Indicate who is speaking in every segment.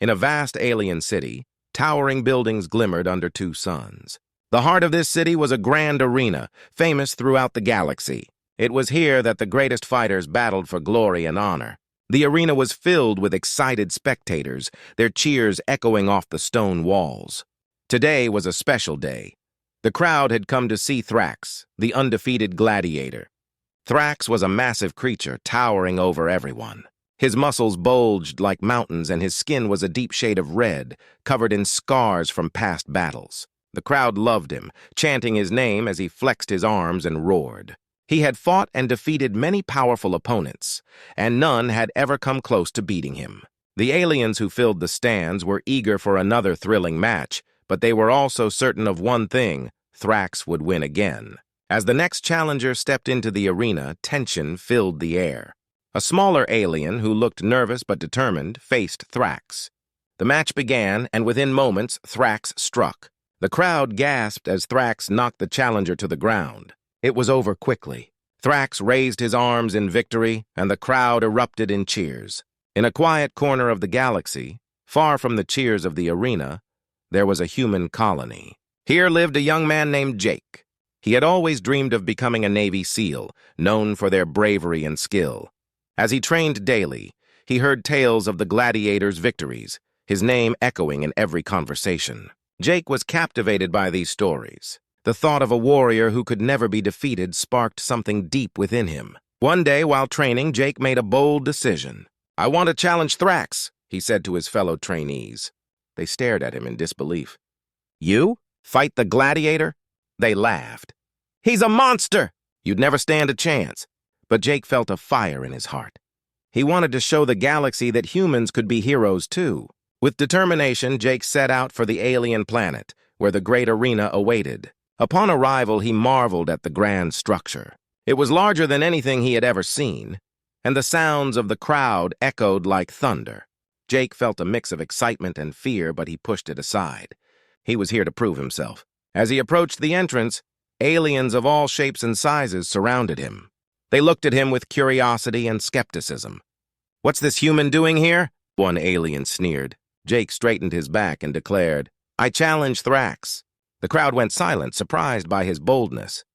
Speaker 1: In a vast alien city, towering buildings glimmered under two suns. The heart of this city was a grand arena, famous throughout the galaxy. It was here that the greatest fighters battled for glory and honor. The arena was filled with excited spectators, their cheers echoing off the stone walls. Today was a special day. The crowd had come to see Thrax, the undefeated gladiator. Thrax was a massive creature, towering over everyone. His muscles bulged like mountains, and his skin was a deep shade of red, covered in scars from past battles. The crowd loved him, chanting his name as he flexed his arms and roared. He had fought and defeated many powerful opponents, and none had ever come close to beating him. The aliens who filled the stands were eager for another thrilling match, but they were also certain of one thing: Thrax would win again. As the next challenger stepped into the arena, tension filled the air. A smaller alien, who looked nervous but determined, faced Thrax. The match began, and within moments, Thrax struck. The crowd gasped as Thrax knocked the challenger to the ground. It was over quickly. Thrax raised his arms in victory, and the crowd erupted in cheers. In a quiet corner of the galaxy, far from the cheers of the arena, there was a human colony. Here lived a young man named Jake. He had always dreamed of becoming a Navy SEAL, known for their bravery and skill. As he trained daily, he heard tales of the gladiator's victories, his name echoing in every conversation. Jake was captivated by these stories. The thought of a warrior who could never be defeated sparked something deep within him. One day, while training, Jake made a bold decision. "I want to challenge Thrax," he said to his fellow trainees. They stared at him in disbelief. "You? Fight the gladiator?" They laughed. "He's a monster! You'd never stand a chance." But Jake felt a fire in his heart. He wanted to show the galaxy that humans could be heroes too. With determination, Jake set out for the alien planet, where the great arena awaited. Upon arrival, he marveled at the grand structure. It was larger than anything he had ever seen, and the sounds of the crowd echoed like thunder. Jake felt a mix of excitement and fear, but he pushed it aside. He was here to prove himself. As he approached the entrance, aliens of all shapes and sizes surrounded him. They looked at him with curiosity and skepticism. "What's this human doing here?" one alien sneered. Jake straightened his back and declared, "I challenge Thrax." The crowd went silent, surprised by his boldness.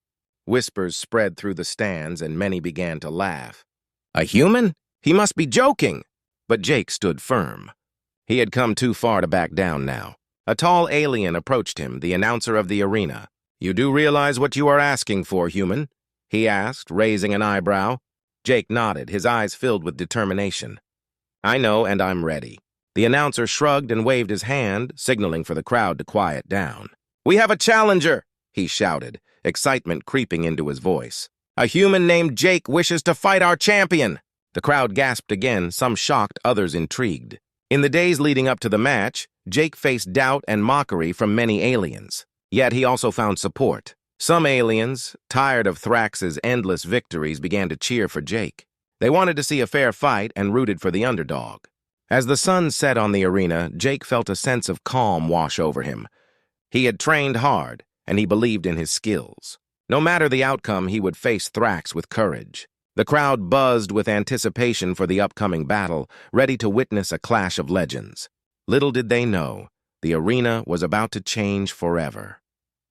Speaker 1: Whispers spread through the stands, and many began to laugh. "A human? He must be joking!" But Jake stood firm. He had come too far to back down now. A tall alien approached him, the announcer of the arena. "You do realize what you are asking for, human?" he asked, raising an eyebrow. Jake nodded, his eyes filled with determination. "I know, and I'm ready." The announcer shrugged and waved his hand, signaling for the crowd to quiet down. "We have a challenger!" he shouted, excitement creeping into his voice. "A human named Jake wishes to fight our champion!" The crowd gasped again, some shocked, others intrigued. In the days leading up to the match, Jake faced doubt and mockery from many aliens. Yet he also found support. Some aliens, tired of Thrax's endless victories, began to cheer for Jake. They wanted to see a fair fight and rooted for the underdog. As the sun set on the arena, Jake felt a sense of calm wash over him. He had trained hard, and he believed in his skills. No matter the outcome, he would face Thrax with courage. The crowd buzzed with anticipation for the upcoming battle, ready to witness a clash of legends. Little did they know, the arena was about to change forever.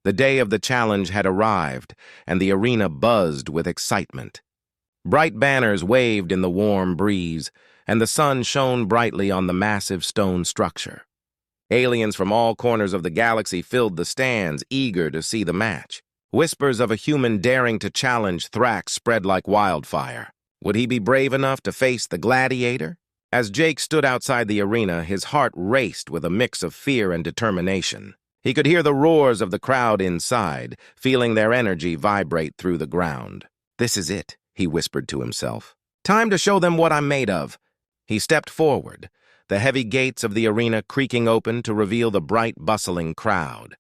Speaker 1: The day of the challenge had arrived, and the arena buzzed with excitement. Bright banners waved in the warm breeze, and the sun shone brightly on the massive stone structure. Aliens from all corners of the galaxy filled the stands, eager to see the match. Whispers of a human daring to challenge Thrax spread like wildfire. Would he be brave enough to face the gladiator? As Jake stood outside the arena, his heart raced with a mix of fear and determination. He could hear the roars of the crowd inside, feeling their energy vibrate through the ground. "This is it," he whispered to himself. "Time to show them what I'm made of." He stepped forward, the heavy gates of the arena creaking open to reveal the bright, bustling crowd.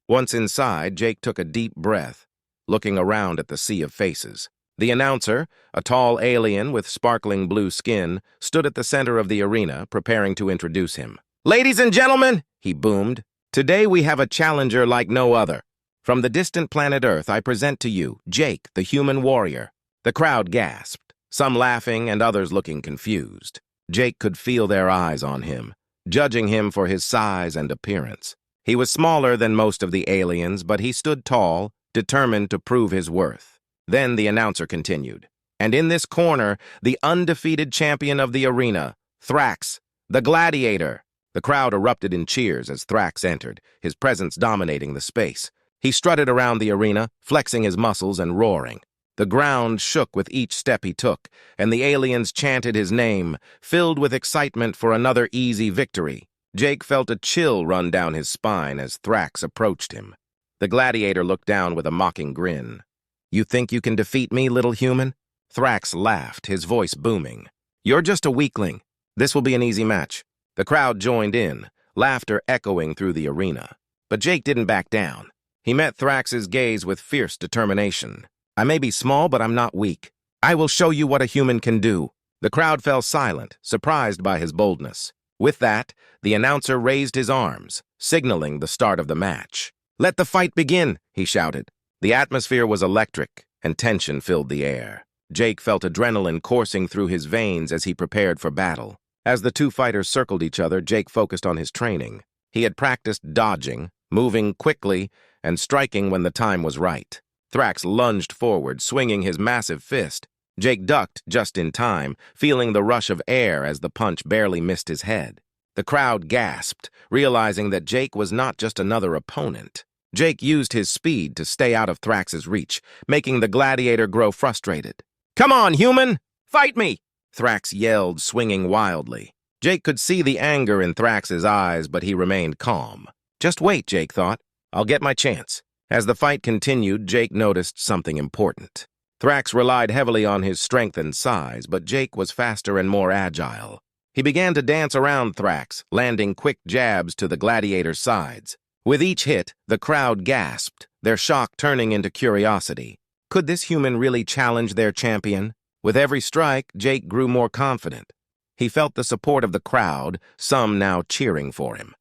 Speaker 1: Once inside, Jake took a deep breath, looking around at the sea of faces. The announcer, a tall alien with sparkling blue skin, stood at the center of the arena, preparing to introduce him. "Ladies and gentlemen," he boomed, "today we have a challenger like no other. From the distant planet Earth, I present to you Jake, the human warrior." The crowd gasped, some laughing and others looking confused. Jake could feel their eyes on him. judging him for his size and appearance. He was smaller than most of the aliens, but he stood tall, determined to prove his worth. Then the announcer continued. And in this corner, the undefeated champion of the arena, Thrax, the Gladiator. The crowd erupted in cheers as Thrax entered, his presence dominating the space. He strutted around the arena, flexing his muscles and roaring. The ground shook with each step he took, and the aliens chanted his name, filled with excitement for another easy victory. Jake felt a chill run down his spine as Thrax approached him. The Gladiator looked down with a mocking grin. "You think you can defeat me, little human?" Thrax laughed, his voice booming. "You're just a weakling. This will be an easy match." The crowd joined in, laughter echoing through the arena. But Jake didn't back down. He met Thrax's gaze with fierce determination. "I may be small, but I'm not weak. I will show you what a human can do." The crowd fell silent, surprised by his boldness. With that, the announcer raised his arms, signaling the start of the match. "Let the fight begin," he shouted. The atmosphere was electric, and tension filled the air. Jake felt adrenaline coursing through his veins as he prepared for battle. As the two fighters circled each other, Jake focused on his training. He had practiced dodging, moving quickly, and striking when the time was right. Thrax lunged forward, swinging his massive fist. Jake ducked just in time, feeling the rush of air as the punch barely missed his head. The crowd gasped, realizing that Jake was not just another opponent. Jake used his speed to stay out of Thrax's reach, making the Gladiator grow frustrated. "Come on, human! Fight me!" Thrax yelled, swinging wildly. Jake could see the anger in Thrax's eyes, but he remained calm. Just wait, Jake thought. I'll get my chance. As the fight continued, Jake noticed something important. Thrax relied heavily on his strength and size, but Jake was faster and more agile. He began to dance around Thrax, landing quick jabs to the Gladiator's sides. With each hit, the crowd gasped, their shock turning into curiosity. Could this human really challenge their champion? With every strike, Jake grew more confident. He felt the support of the crowd, some now cheering for him.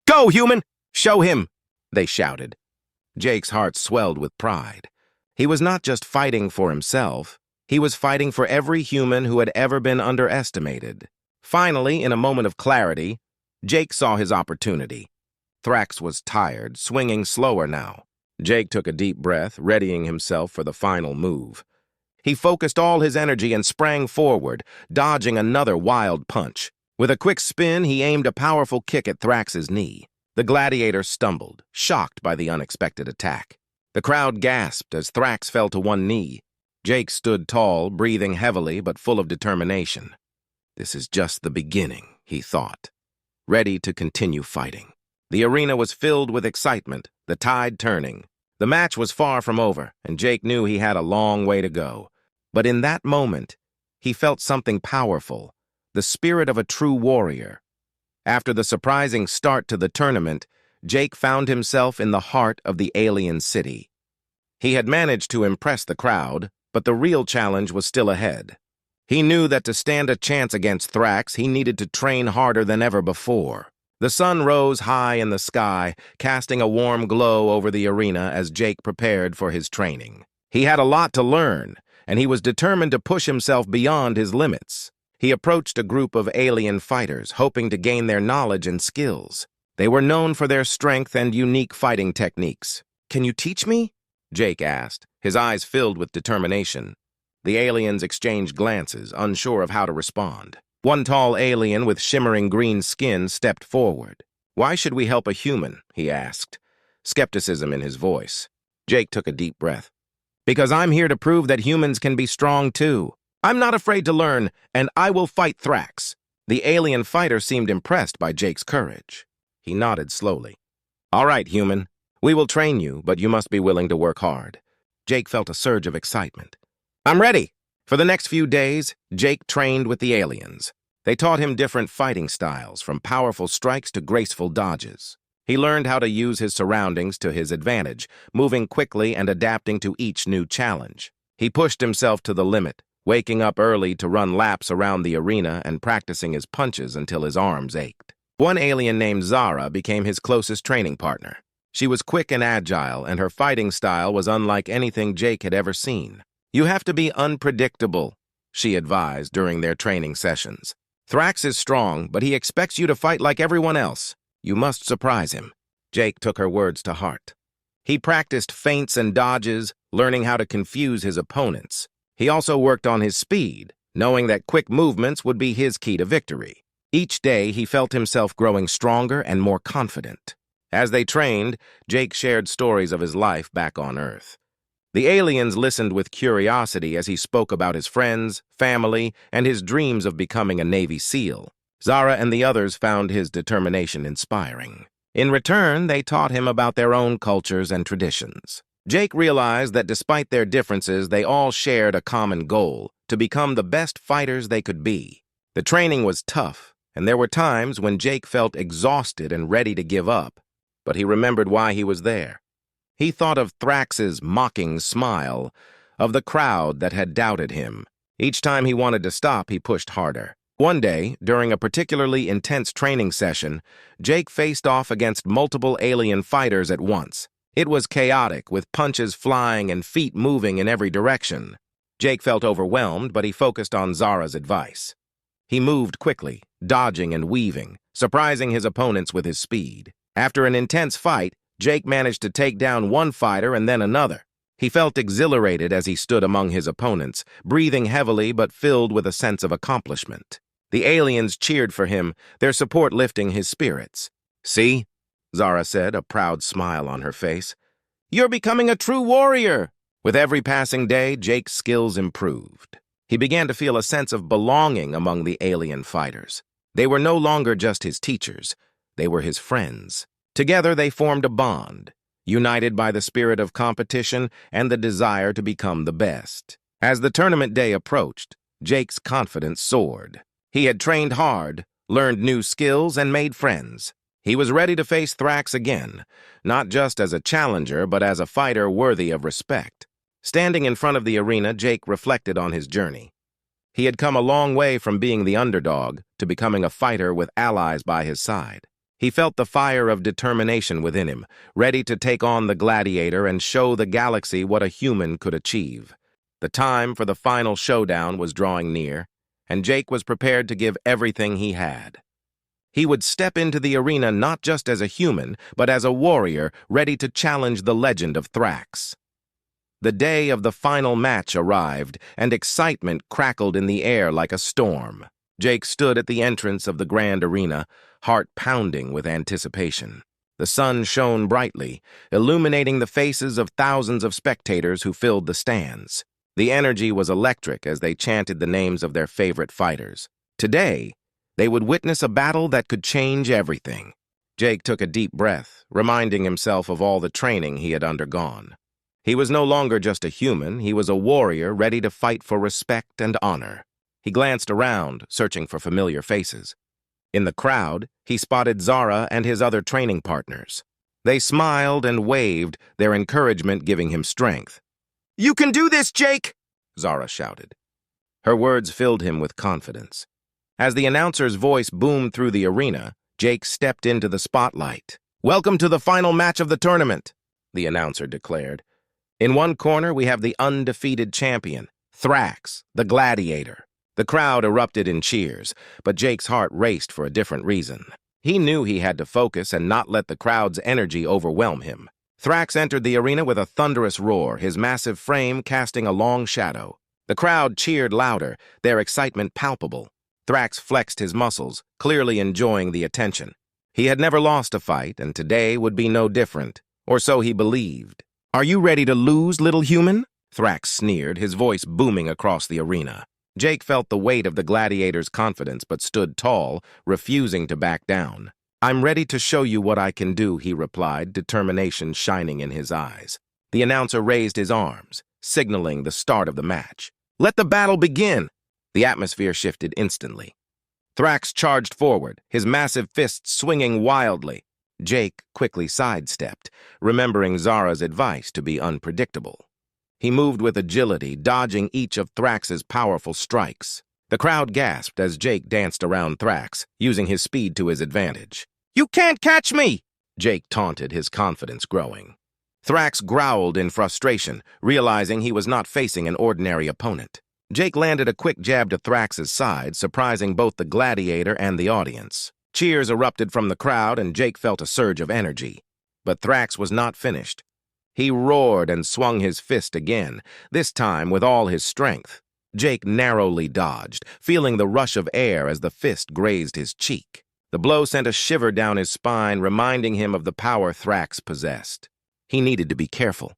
Speaker 1: "Go, human! Show him!" they shouted. Jake's heart swelled with pride. He was not just fighting for himself, he was fighting for every human who had ever been underestimated. Finally, in a moment of clarity, Jake saw his opportunity. Thrax was tired, swinging slower now. Jake took a deep breath, readying himself for the final move. He focused all his energy and sprang forward, dodging another wild punch. With a quick spin, he aimed a powerful kick at Thrax's knee. The Gladiator stumbled, shocked by the unexpected attack. The crowd gasped as Thrax fell to one knee. Jake stood tall, breathing heavily but full of determination. This is just the beginning, he thought, ready to continue fighting. The arena was filled with excitement, the tide turning. The match was far from over, and Jake knew he had a long way to go. But in that moment, he felt something powerful, the spirit of a true warrior. After the surprising start to the tournament, Jake found himself in the heart of the alien city. He had managed to impress the crowd, but the real challenge was still ahead. He knew that to stand a chance against Thrax, he needed to train harder than ever before. The sun rose high in the sky, casting a warm glow over the arena as Jake prepared for his training. He had a lot to learn, and he was determined to push himself beyond his limits. He approached a group of alien fighters, hoping to gain their knowledge and skills. They were known for their strength and unique fighting techniques. "Can you teach me?" Jake asked, his eyes filled with determination. The aliens exchanged glances, unsure of how to respond. One tall alien with shimmering green skin stepped forward. "Why should we help a human?" he asked, skepticism in his voice. Jake took a deep breath. "Because I'm here to prove that humans can be strong too. I'm not afraid to learn, and I will fight Thrax." The alien fighter seemed impressed by Jake's courage. He nodded slowly. "All right, human. We will train you, but you must be willing to work hard." Jake felt a surge of excitement. "I'm ready." For the next few days, Jake trained with the aliens. They taught him different fighting styles, from powerful strikes to graceful dodges. He learned how to use his surroundings to his advantage, moving quickly and adapting to each new challenge. He pushed himself to the limit, waking up early to run laps around the arena and practicing his punches until his arms ached. One alien named Zara became his closest training partner. She was quick and agile, and her fighting style was unlike anything Jake had ever seen. "You have to be unpredictable," she advised during their training sessions. Thrax is strong, but he expects you to fight like everyone else. You must surprise him. Jake took her words to heart. He practiced feints and dodges, learning how to confuse his opponents. He also worked on his speed, knowing that quick movements would be his key to victory. Each day, he felt himself growing stronger and more confident. As they trained, Jake shared stories of his life back on Earth. The aliens listened with curiosity as he spoke about his friends, family, and his dreams of becoming a Navy SEAL. Zara and the others found his determination inspiring. In return, they taught him about their own cultures and traditions. Jake realized that despite their differences, they all shared a common goal: to become the best fighters they could be. The training was tough, and there were times when Jake felt exhausted and ready to give up, but he remembered why he was there. He thought of Thrax's mocking smile, of the crowd that had doubted him. Each time he wanted to stop, he pushed harder. One day, during a particularly intense training session, Jake faced off against multiple alien fighters at once. It was chaotic, with punches flying and feet moving in every direction. Jake felt overwhelmed, but he focused on Zara's advice. He moved quickly, dodging and weaving, surprising his opponents with his speed. After an intense fight, Jake managed to take down one fighter and then another. He felt exhilarated as he stood among his opponents, breathing heavily but filled with a sense of accomplishment. The aliens cheered for him, their support lifting his spirits. "See?" Zara said, a proud smile on her face. "You're becoming a true warrior!" With every passing day, Jake's skills improved. He began to feel a sense of belonging among the alien fighters. They were no longer just his teachers. They were his friends. Together they formed a bond, united by the spirit of competition and the desire to become the best. As the tournament day approached, Jake's confidence soared. He had trained hard, learned new skills, and made friends. He was ready to face Thrax again, not just as a challenger, but as a fighter worthy of respect. Standing in front of the arena, Jake reflected on his journey. He had come a long way from being the underdog to becoming a fighter with allies by his side. He felt the fire of determination within him, ready to take on the Gladiator and show the galaxy what a human could achieve. The time for the final showdown was drawing near, and Jake was prepared to give everything he had. He would step into the arena not just as a human, but as a warrior ready to challenge the legend of Thrax. The day of the final match arrived, and excitement crackled in the air like a storm. Jake stood at the entrance of the grand arena, heart pounding with anticipation. The sun shone brightly, illuminating the faces of thousands of spectators who filled the stands. The energy was electric as they chanted the names of their favorite fighters. Today, they would witness a battle that could change everything. Jake took a deep breath, reminding himself of all the training he had undergone. He was no longer just a human, he was a warrior ready to fight for respect and honor. He glanced around, searching for familiar faces. In the crowd, he spotted Zara and his other training partners. They smiled and waved, their encouragement giving him strength. "You can do this, Jake!" Zara shouted. Her words filled him with confidence. As the announcer's voice boomed through the arena, Jake stepped into the spotlight. "Welcome to the final match of the tournament," the announcer declared. "In one corner, we have the undefeated champion, Thrax, the Gladiator." The crowd erupted in cheers, but Jake's heart raced for a different reason. He knew he had to focus and not let the crowd's energy overwhelm him. Thrax entered the arena with a thunderous roar, his massive frame casting a long shadow. The crowd cheered louder, their excitement palpable. Thrax flexed his muscles, clearly enjoying the attention. He had never lost a fight, and today would be no different, or so he believed. "Are you ready to lose, little human?" Thrax sneered, his voice booming across the arena. Jake felt the weight of the Gladiator's confidence but stood tall, refusing to back down. "I'm ready to show you what I can do," he replied, determination shining in his eyes. The announcer raised his arms, signaling the start of the match. "Let the battle begin!" The atmosphere shifted instantly. Thrax charged forward, his massive fists swinging wildly. Jake quickly sidestepped, remembering Zara's advice to be unpredictable. He moved with agility, dodging each of Thrax's powerful strikes. The crowd gasped as Jake danced around Thrax, using his speed to his advantage. "You can't catch me!" Jake taunted, his confidence growing. Thrax growled in frustration, realizing he was not facing an ordinary opponent. Jake landed a quick jab to Thrax's side, surprising both the Gladiator and the audience. Cheers erupted from the crowd, and Jake felt a surge of energy. But Thrax was not finished. He roared and swung his fist again, this time with all his strength. Jake narrowly dodged, feeling the rush of air as the fist grazed his cheek. The blow sent a shiver down his spine, reminding him of the power Thrax possessed. He needed to be careful.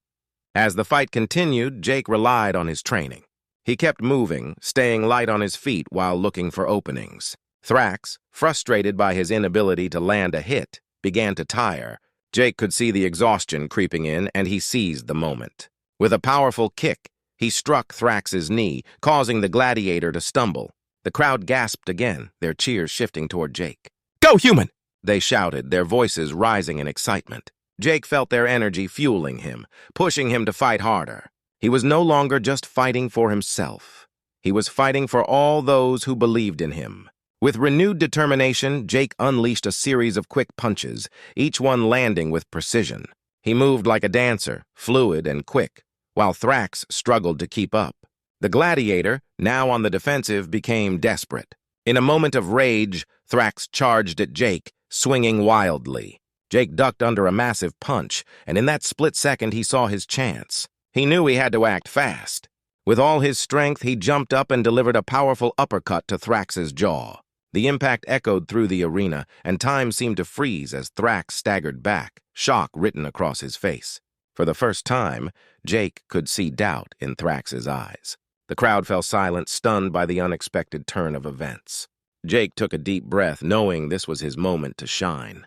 Speaker 1: As the fight continued, Jake relied on his training. He kept moving, staying light on his feet while looking for openings. Thrax, frustrated by his inability to land a hit, began to tire. Jake could see the exhaustion creeping in, and he seized the moment. With a powerful kick, he struck Thrax's knee, causing the Gladiator to stumble. The crowd gasped again, their cheers shifting toward Jake. "Go, human!" they shouted, their voices rising in excitement. Jake felt their energy fueling him, pushing him to fight harder. He was no longer just fighting for himself. He was fighting for all those who believed in him. With renewed determination, Jake unleashed a series of quick punches, each one landing with precision. He moved like a dancer, fluid and quick, while Thrax struggled to keep up. The Gladiator, now on the defensive, became desperate. In a moment of rage, Thrax charged at Jake, swinging wildly. Jake ducked under a massive punch, and in that split second he saw his chance. He knew he had to act fast. With all his strength, he jumped up and delivered a powerful uppercut to Thrax's jaw. The impact echoed through the arena, and time seemed to freeze as Thrax staggered back, shock written across his face. For the first time, Jake could see doubt in Thrax's eyes. The crowd fell silent, stunned by the unexpected turn of events. Jake took a deep breath, knowing this was his moment to shine.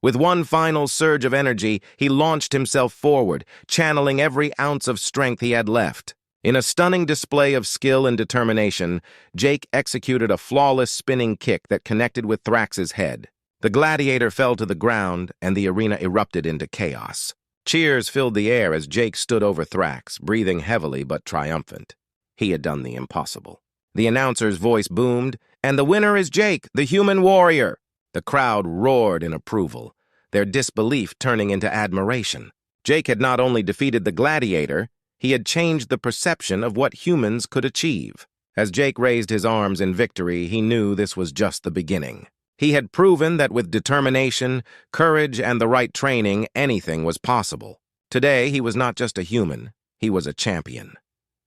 Speaker 1: With one final surge of energy, he launched himself forward, channeling every ounce of strength he had left. In a stunning display of skill and determination, Jake executed a flawless spinning kick that connected with Thrax's head. The Gladiator fell to the ground, and the arena erupted into chaos. Cheers filled the air as Jake stood over Thrax, breathing heavily but triumphant. He had done the impossible. The announcer's voice boomed, "And the winner is Jake, the human warrior." The crowd roared in approval, their disbelief turning into admiration. Jake had not only defeated the Gladiator, he had changed the perception of what humans could achieve. As Jake raised his arms in victory, he knew this was just the beginning. He had proven that with determination, courage, and the right training, anything was possible. Today, he was not just a human, he was a champion.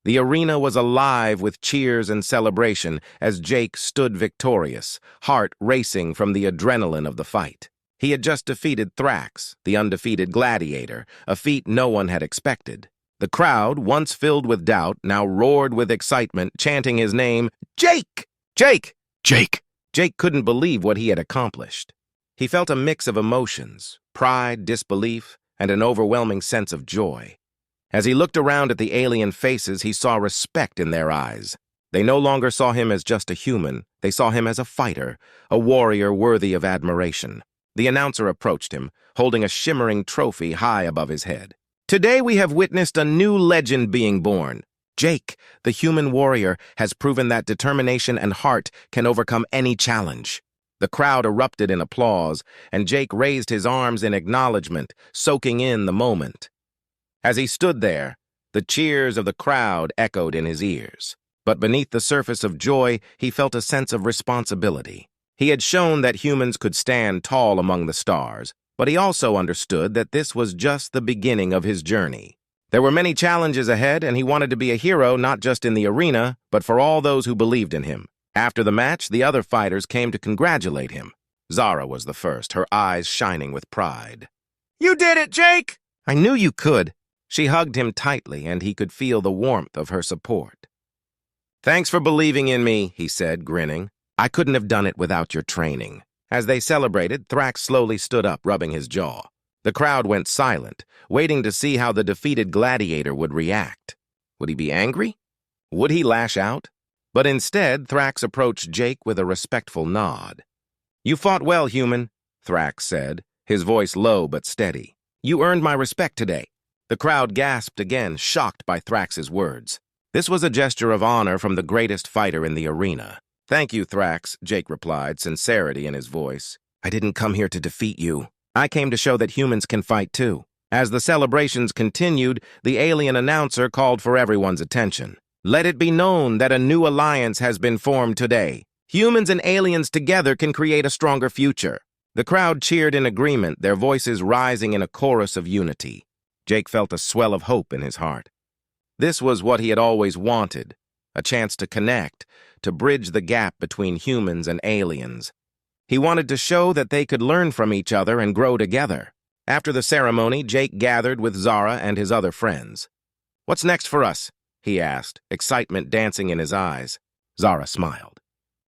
Speaker 1: The arena was alive with cheers and celebration as Jake stood victorious, heart racing from the adrenaline of the fight. He had just defeated Thrax, the undefeated Gladiator, a feat no one had expected. The crowd, once filled with doubt, now roared with excitement, chanting his name, "Jake! Jake! Jake!" Jake couldn't believe what he had accomplished. He felt a mix of emotions, pride, disbelief, and an overwhelming sense of joy. As he looked around at the alien faces, he saw respect in their eyes. They no longer saw him as just a human. They saw him as a fighter, a warrior worthy of admiration. The announcer approached him, holding a shimmering trophy high above his head. "Today we have witnessed a new legend being born. Jake, the human warrior, has proven that determination and heart can overcome any challenge." The crowd erupted in applause, and Jake raised his arms in acknowledgement, soaking in the moment. As he stood there, the cheers of the crowd echoed in his ears. But beneath the surface of joy, he felt a sense of responsibility. He had shown that humans could stand tall among the stars, but he also understood that this was just the beginning of his journey. There were many challenges ahead, and he wanted to be a hero not just in the arena, but for all those who believed in him. After the match, the other fighters came to congratulate him. Zara was the first, her eyes shining with pride. "You did it, Jake!" "I knew you could." She hugged him tightly, and he could feel the warmth of her support. "Thanks for believing in me," he said, grinning. "I couldn't have done it without your training." As they celebrated, Thrax slowly stood up, rubbing his jaw. The crowd went silent, waiting to see how the defeated Gladiator would react. Would he be angry? Would he lash out? But instead, Thrax approached Jake with a respectful nod. "You fought well, human," Thrax said, his voice low but steady. "You earned my respect today." The crowd gasped again, shocked by Thrax's words. This was a gesture of honor from the greatest fighter in the arena. "Thank you, Thrax," Jake replied, sincerity in his voice. "I didn't come here to defeat you. I came to show that humans can fight too." As the celebrations continued, the alien announcer called for everyone's attention. Let it be known that a new alliance has been formed today. Humans and aliens together can create a stronger future." The crowd cheered in agreement, their voices rising in a chorus of unity. Jake felt a swell of hope in his heart. This was what he had always wanted, a chance to connect, to bridge the gap between humans and aliens. He wanted to show that they could learn from each other and grow together. After the ceremony, Jake gathered with Zara and his other friends. "What's next for us?" he asked, excitement dancing in his eyes. Zara smiled.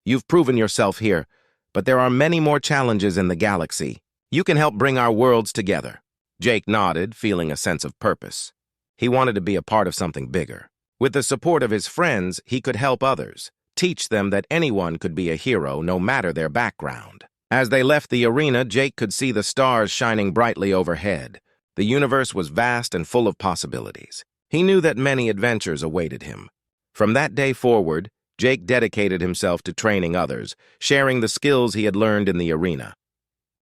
Speaker 1: "You've proven yourself here, but there are many more challenges in the galaxy. You can help bring our worlds together." Jake nodded, feeling a sense of purpose. He wanted to be a part of something bigger. With the support of his friends, he could help others, teach them that anyone could be a hero no matter their background. As they left the arena, Jake could see the stars shining brightly overhead. The universe was vast and full of possibilities. He knew that many adventures awaited him. From that day forward, Jake dedicated himself to training others, sharing the skills he had learned in the arena.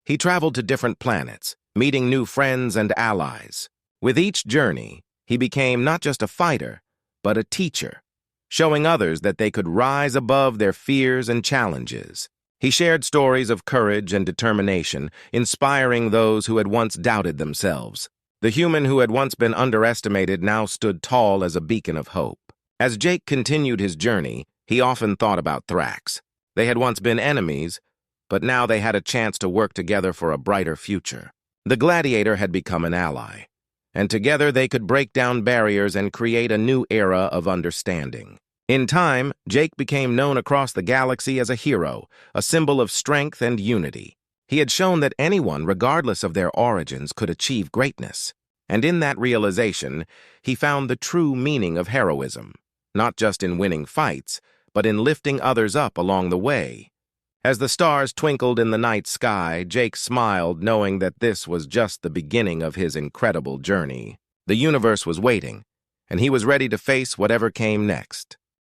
Speaker 1: He traveled to different planets, meeting new friends and allies. With each journey, he became not just a fighter, but a teacher, showing others that they could rise above their fears and challenges. He shared stories of courage and determination, inspiring those who had once doubted themselves. The human who had once been underestimated now stood tall as a beacon of hope. As Jake continued his journey, he often thought about Thrax. They had once been enemies, but now they had a chance to work together for a brighter future. The Gladiator had become an ally, and together they could break down barriers and create a new era of understanding. In time, Jake became known across the galaxy as a hero, a symbol of strength and unity. He had shown that anyone, regardless of their origins, could achieve greatness. And in that realization, he found the true meaning of heroism, not just in winning fights, but in lifting others up along the way. As the stars twinkled in the night sky, Jake smiled, knowing that this was just the beginning of his incredible journey. The universe was waiting, and he was ready to face whatever came next.